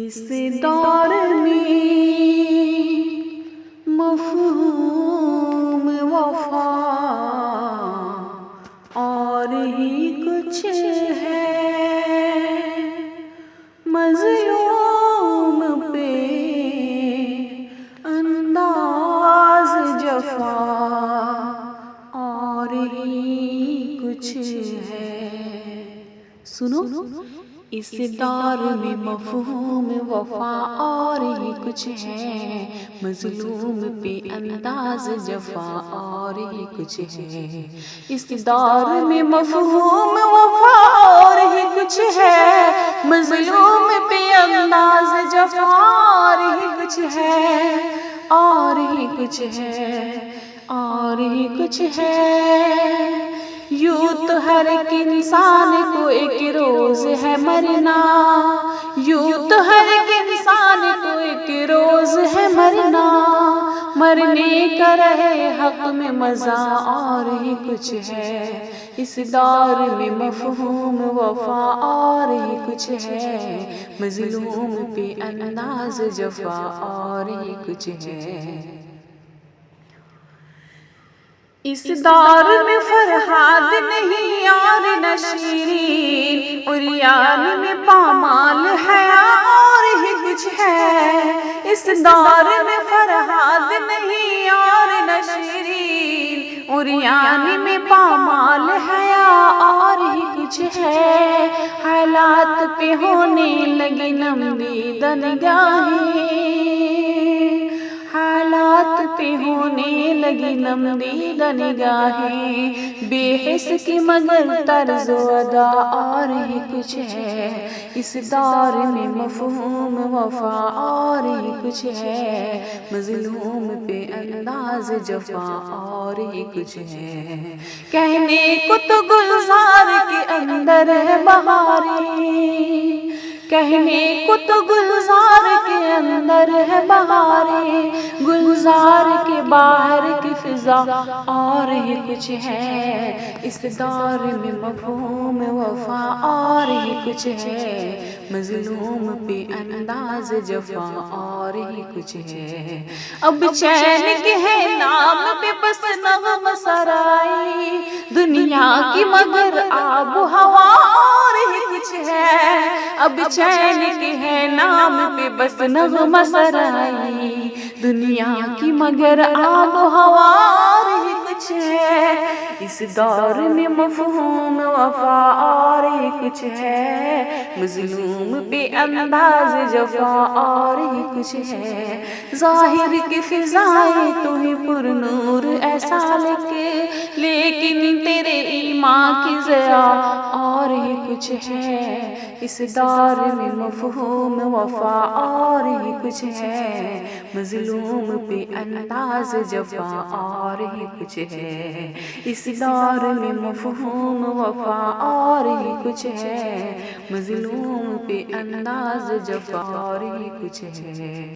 اس دور میں مفہوم وفا اور ہی کچھ ہے، مظلوم پہ انداز جفا اور ہی کچھ ہے۔ سنو، اس دور میں مفہوم وفا اور ہی کچھ ہے، مظلوم پہ انداز جفا اور ہی کچھ ہے۔ اس دور میں مفہوم وفا اور ہی کچھ ہے، مظلوم پہ انداز جفا اور ہی کچھ ہے، اور ہی کچھ ہے، اور ہی کچھ ہے۔ یوں تو ہر ایک انسان کو ایک روز ہے مرنا، یوں تو ہر ایک انسان کو ایک روز ہے مرنا، مرنے کا رہے حق میں مزہ اور ہی کچھ ہے۔ اس دور میں مفہوم وفا اور ہی کچھ ہے، مظلوم پہ انداز جفا اور ہی کچھ ہے۔ اس دور میں فرہاد نہیں اور نہ شیرین، عریان میں پامال حیا اور ہی کچھ ہے۔ اس دور میں فرہاد نہیں اور نہ شیرین، عریان میں پامال حیا اور ہی کچھ ہے۔ حالات پہ ہونے لگی نمید نگاہیں، حالات پہ ہونے لگی نمید نگاہیں، بے حس کی مگر طرز و ادا اور ہی کچھ ہے۔ اس دور میں مفہوم وفا اور ہی کچھ ہے، مظلوم پہ انداز جفا اور ہی کچھ ہے۔ کہنے کو تو گلزار کے اندر ہے بہاریں، کہنے کو تو گلزار کے اندر ہے بہاریں، گلزار کے باہر کی فضا اور ہی کچھ ہے۔ اس دور میں مفہوم وفا اور ہی کچھ ہے، مظلوم پہ انداز جفا اور ہی کچھ ہے۔ اب چین کے ہے نام پہ بس نغم سرائی، دنیا کی مگر آب و ہوا اور ہی کچھ ہے۔ اب چین کے ہے نام پہ بس نغم سرائی، دنیا کی مگر آب و ہوا اور ہی کچھ ہے۔ اس دور میں مفہوم وفا اور ہی کچھ ہے، مظلوم پہ انداز جفا اور ہی کچھ ہے۔ ظاہر کی فضائیں تو ہی پر نور ایسا لکھے، لیکن تیرے ایمان کی ضیا اور ہی کچھ ہے۔ اس دور میں مفہوم وفا اور ہی کچھ ہے، مظلوم پہ انداز جفا اور ہی کچھ ہے۔ اس دور میں مفہوم وفا اور ہی کچھ ہے، مظلوم پہ انداز جفا اور ہی کچھ ہے۔